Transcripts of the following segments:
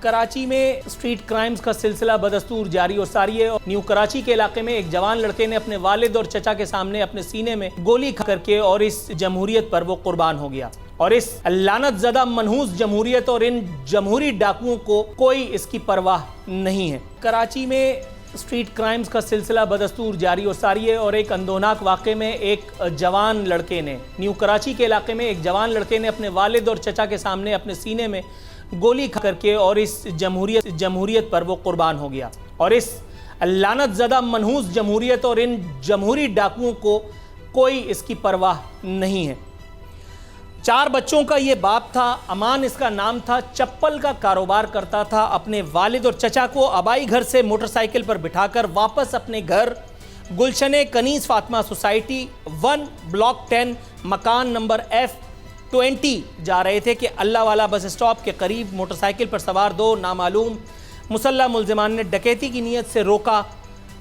कराची में street crimes का सिलसिला बदस्तूर जारी और सारी है। न्यू कराची के इलाके में एक जवान लड़के ने अपने वालिद और चचा के सामने अपने सीने में गोली करके और इस जमहूरियत पर वो कुर्बान हो गया। और इस लानत ज़दा मनहूस जमहूरियत और इन जमहूरी डाकुओं को कोई इसकी परवाह नहीं है। कराची में स्ट्रीट क्राइम्स का सिलसिला बदस्तूर जारी और सारी है और एक अंदोनाक वाक़े में एक जवान लड़के ने न्यू कराची के इलाके में एक जवान लड़के ने अपने वालिद और चचा के सामने अपने सीने में गोली करके और इस जमहूरियत पर वो कुर्बान हो गया। और इस लानत ज़दा मनहूस जमहूरियत और इन जमहूरी डाकुओं को कोई इसकी परवाह नहीं है। 4 बच्चों का ये बाप था, अमान इसका नाम था, चप्पल का कारोबार करता था। अपने वालिद और चचा को आबाई घर से मोटरसाइकिल पर बिठाकर वापस अपने घर गुलशन कनीस फातिमा सोसाइटी 1 ब्लॉक 10 मकान नंबर F20 जा रहे थे कि अल्लाह वाला बस स्टॉप के करीब मोटरसाइकिल पर सवार 2 नामालूम मुसल्लह मुलजिमान ने डकैती की नीयत से रोका।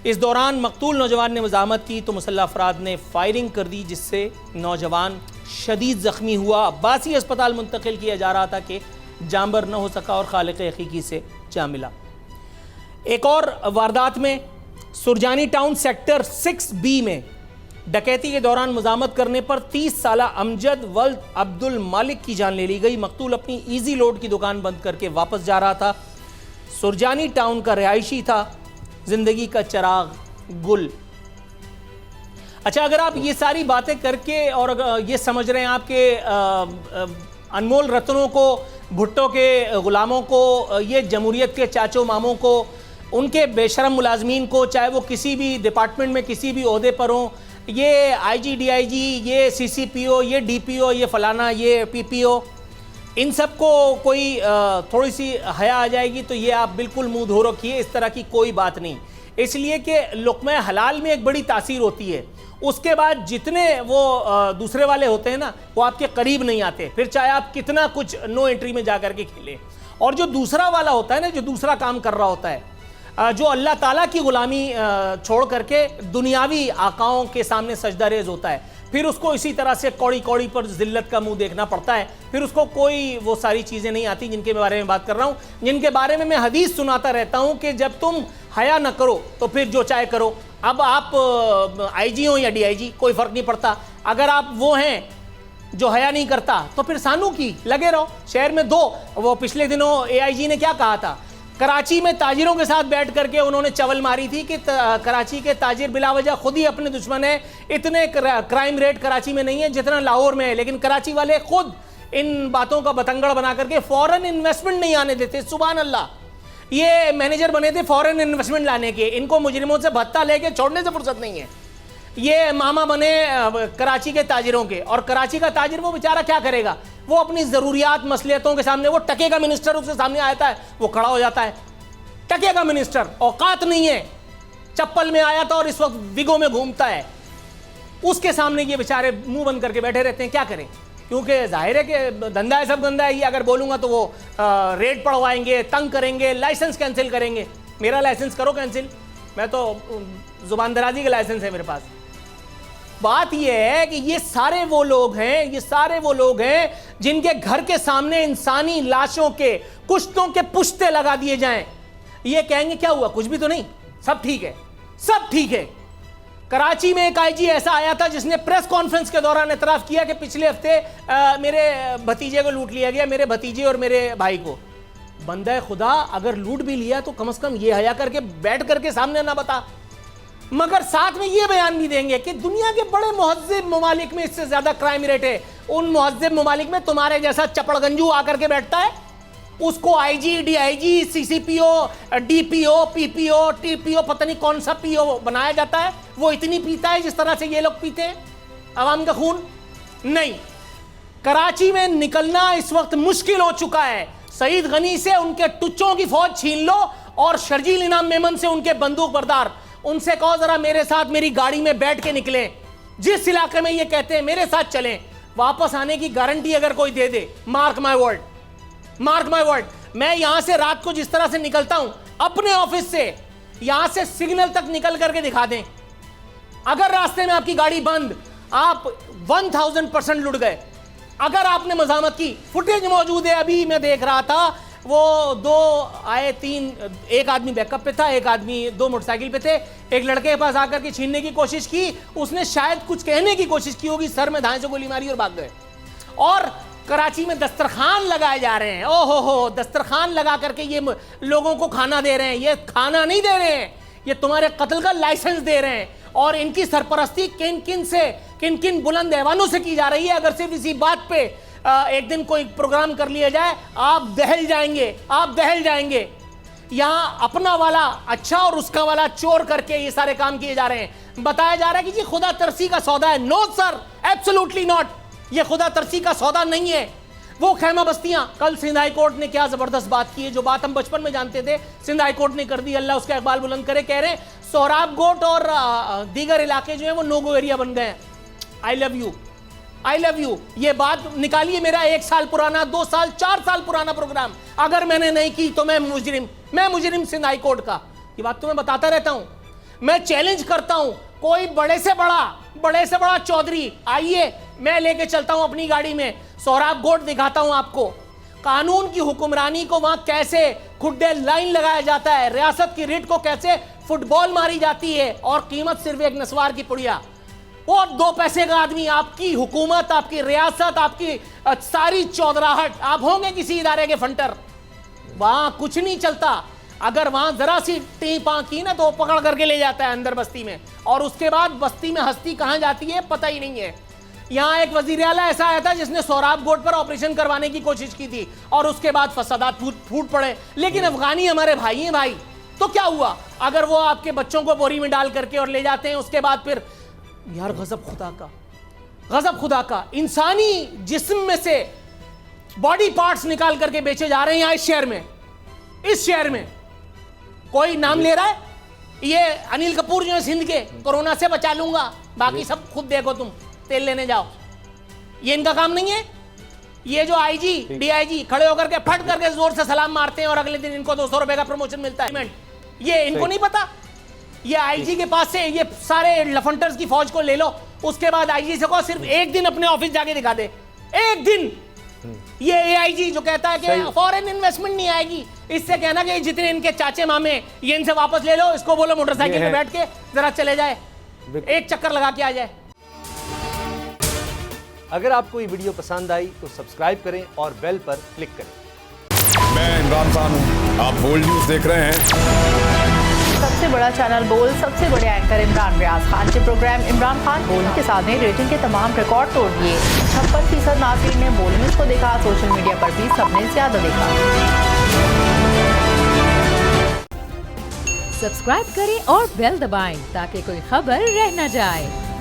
इस दौरान मकतूल नौजवान ने मज़ाहमत की तो मुसल्लह अफराद ने फायरिंग कर दी, जिससे नौजवान शदीद ज़ख्मी हुआ। अब्बासी अस्पताल मुंतकिल किया जा रहा था कि जानबर न हो सका और खालिक हकीकी से जा मिला। एक और वारदात में सुरजानी टाउन सेक्टर 6B में डकैती के दौरान मज़ाहमत करने पर 30 साला अमजद वल्द अब्दुल मालिक की जान ले ली गई। मकतूल अपनी ईजी लोड की दुकान बंद करके वापस जा रहा था। सुरजानी टाउन का रिहायशी था, जिंदगी का चिराग गुल। अच्छा, अगर आप ये सारी बातें करके और ये समझ रहे हैं आपके अनमोल रत्नों को, भुट्टो के गुलामों को, ये जमहूरियत के चाचो मामों को, उनके बेशरम मुलाजमीन को, चाहे वो किसी भी डिपार्टमेंट में किसी भी ओहदे पर हों, ये IG DIG, ये CCPO, ये DPO, ये फलाना, ये PPO, इन सब को कोई थोड़ी सी हया आ जाएगी तो ये आप बिल्कुल मुंह धो रखिए। इस तरह की कोई बात नहीं, इसलिए कि लुक़्मा हलाल में एक बड़ी तासीर होती है। उसके बाद जितने वो दूसरे वाले होते हैं ना, वो आपके करीब नहीं आते, फिर चाहे आप कितना कुछ नो एंट्री में जा करके खेलें। और जो दूसरा वाला होता है ना, जो दूसरा काम कर रहा होता है, जो अल्लाह ताला की गुलामी छोड़ करके दुनियावी आकाओं के सामने सजदा रेज़ होता है, फिर उसको इसी तरह से कौड़ी कौड़ी पर जिल्लत का मुंह देखना पड़ता है। फिर उसको कोई वो सारी चीज़ें नहीं आती जिनके बारे में बात कर रहा हूँ, जिनके बारे में मैं हदीस सुनाता रहता हूँ कि जब तुम हया न करो तो फिर जो चाहे करो। अब आप IG हो या DIG, कोई फ़र्क नहीं पड़ता। अगर आप वो हैं जो हया नहीं करता तो फिर सानू की लगे रहो। शहर में 2 वो पिछले दिनों AIG ने क्या कहा था, कराची में ताजिरों के साथ बैठ करके उन्होंने चवल मारी थी कि कराची के ताजिर बिलावजह खुद ही अपने दुश्मन है। इतने क्राइम रेट कराची में नहीं है जितना लाहौर में है, लेकिन कराची वाले खुद इन बातों का बतंगड़ बना करके फॉरेन इन्वेस्टमेंट नहीं आने देते। सुभान अल्लाह, ये मैनेजर बने थे फॉरेन इन्वेस्टमेंट लाने के, इनको मुजरिमों से भत्ता लेके छोड़ने से फुर्सत नहीं है। ये मामा बने कराची के ताजिरों के, और कराची का ताजिर वो बेचारा क्या करेगा, वो अपनी ज़रूरियात मसलियतों के सामने, वो टके का मिनिस्टर उसके सामने आता है, वो खड़ा हो जाता है। टके का मिनिस्टर, औकात नहीं है, चप्पल में आया था और इस वक्त विगो में घूमता है, उसके सामने ये बेचारे मुंह बंद करके बैठे रहते हैं। क्या करें, क्योंकि जाहिर है कि धंधा है, सब धंधा है। ये अगर बोलूँगा तो वो रेट पड़वाएंगे, तंग करेंगे, लाइसेंस कैंसिल करेंगे। मेरा लाइसेंस करो कैंसिल, मैं तो जुबान दराजी का लाइसेंस है मेरे पास। बात यह है कि ये सारे वो लोग हैं जिनके घर के सामने इंसानी लाशों के, कुश्तों के पुश्ते लगा दिए जाएं। ये कहेंगे क्या हुआ, कुछ भी तो नहीं, सब ठीक है, सब ठीक है। कराची में एक IG ऐसा आया था जिसने प्रेस कॉन्फ्रेंस के दौरान एतराफ़ किया कि पिछले हफ्ते मेरे भतीजे को लूट लिया गया, मेरे भतीजे और मेरे भाई को। बंदा खुदा, अगर लूट भी लिया तो कम से कम ये हया करके बैठ करके सामने ना बता। मगर साथ में ये बयान भी देंगे कि दुनिया के बड़े मुहज़्ज़िब ममालिक में इससे ज़्यादा क्राइम रेट है। उन मुहज़्ज़िब ममालिक में तुम्हारे जैसा चपड़गंजू आकर के बैठता है, उसको IG DIG CCPO DPO PPO TPO पता नहीं कौन सा PO बनाया जाता है, वो इतनी पीता है जिस तरह से ये लोग पीते हैं अवाम का खून। नहीं, कराची में निकलना इस वक्त मुश्किल हो चुका है। सईद गनी से उनके टुच्चों की फौज छीन लो और शर्जील इनाम मेमन से उनके बंदूक बरदार, उनसे कहो जरा मेरे साथ मेरी गाड़ी में बैठ के निकलें, जिस इलाके में ये कहते हैं मेरे साथ चलें, वापस आने की गारंटी अगर कोई दे दे, मार्क माय वर्ड, मैं यहां से रात को जिस तरह से निकलता हूं अपने ऑफिस से, यहां से सिग्नल तक निकल करके दिखा दें, अगर रास्ते में आपकी गाड़ी बंद, आप 1000% लुट गए। अगर आपने मज़ाहमत की, फुटेज मौजूद है, अभी मैं देख रहा था वो दो आए, तीन, एक आदमी बैकअप पे था, एक आदमी दो मोटरसाइकिल पे थे, एक लड़के के पास आकर के छीनने की कोशिश की, उसने शायद कुछ कहने की कोशिश की होगी, सर में धाए से गोली मारी और भाग गए। और कराची में दस्तरखान लगाए जा रहे हैं, ओहो हो, दस्तरखान लगा करके ये लोगों को खाना दे रहे हैं। ये खाना नहीं दे रहे हैं, ये तुम्हारे कत्ल का लाइसेंस दे रहे हैं। और इनकी सरपरस्ती किन किन बुलंद ऐवानों से की जा रही है। अगर सिर्फ इसी बात पे एक दिन कोई प्रोग्राम कर लिया जाए, आप दहल जाएंगे, आप दहल जाएंगे। यहाँ अपना वाला अच्छा और उसका वाला चोर करके ये सारे काम किए जा रहे हैं। बताया जा रहा है कि ये खुदा तरसी का सौदा है। नो सर, एब्सोल्युटली नॉट, ये खुदा तरसी का सौदा नहीं है। वो खैमा बस्तियां, कल सिंध हाई कोर्ट ने क्या जबरदस्त बात की है, जो बात हम बचपन में जानते थे, सिंध हाई कोर्ट ने कर दी। अल्लाह उसका इकबाल बुलंद करे। कह रहे हैं सोहराब गोट और दीगर इलाके जो है वो नो गो एरिया बन गए हैं। I love you, I love you. ये बात निकालिए, मेरा 1 साल पुराना, 2 साल, 4 साल पुराना प्रोग्राम, अगर मैंने नहीं की तो मैं मुजरिम सिंध हाई कोर्ट का। ये बात तो मैं बताता रहता हूं। मैं चैलेंज करता हूं, कोई बड़े से बड़ा चौधरी आइए, मैं लेके चलता हूं अपनी गाड़ी में, सोहराब गोट दिखाता हूं आपको। कानून की हुक्मरानी को वहां कैसे खुड्डे लाइन लगाया जाता है, रियासत की रिट को कैसे फुटबॉल मारी जाती है, और कीमत सिर्फ एक नस्वार की पुड़िया और 2 पैसे का आदमी। आपकी हुकूमत, आपकी रियासत, आपकी सारी चौधराहट, आप होंगे किसी इदारे के फंटर। वहां कुछ नहीं चलता। अगर वहां जरा सी टी पा की ना तो पकड़ करके ले जाता है अंदर बस्ती में, और उसके बाद बस्ती में हस्ती कहां जाती है पता ही नहीं है। यहां एक वजीर आला ऐसा आया था जिसने सोहराब गोट पर ऑपरेशन करवाने की कोशिश की थी, और उसके बाद फसादात फूट पड़े। लेकिन अफगानी हमारे भाई हैं भाई, तो क्या हुआ अगर वो आपके बच्चों को बोरी में डाल करके और ले जाते हैं, उसके बाद फिर यार गजब खुदा का इंसानी जिस्म में से बॉडी पार्ट्स निकाल करके बेचे जा रहे हैं यहाँ इस शहर में। कोई नाम ले रहा है, ये अनिल कपूर जो है सिंध के, कोरोना से बचा लूंगा, बाकी सब खुद देखो, तुम तेल लेने जाओ। ये इनका काम नहीं है। ये जो आईजी डीआईजी खड़े होकर के फट करके जोर से सलाम मारते हैं और अगले दिन इनको 200 रुपए का प्रमोशन मिलता है, ये इनको नहीं पता। ये आईजी के पास से ये सारे लफंटर्स की फौज को ले लो, उसके बाद आईजी से कहो सिर्फ एक दिन अपने ऑफिस जाके दिखा दे, एक दिन। ये एआईजी जो कहता है कि फॉरेन इन्वेस्टमेंट नहीं आएगी, इससे कहना कि जितने इनके चाचे मामे ये इनसे वापस ले लो, इसको बोलो मोटरसाइकिल पे बैठ के जरा चले जाए, एक चक्कर लगा के आ जाए। अगर आपको ये वीडियो पसंद आई तो सब्सक्राइब करें और बेल पर क्लिक करें। मैं इमरान खान हूं, आप बोल्ड न्यूज देख रहे हैं। सबसे बड़ा चैनल बोल्ड, सबसे बड़े एंकर इमरान रियाज खान के प्रोग्राम इमरान खान बोल्ड के साथ ने रेटिंग के तमाम रिकॉर्ड तोड़ दिए। 56% नाज़रीन ने बोल्ड न्यूज को देखा, सोशल मीडिया पर भी सबने ज्यादा देखा। सब्सक्राइब करें और बेल दबाएं ताकि कोई खबर रह न जाए।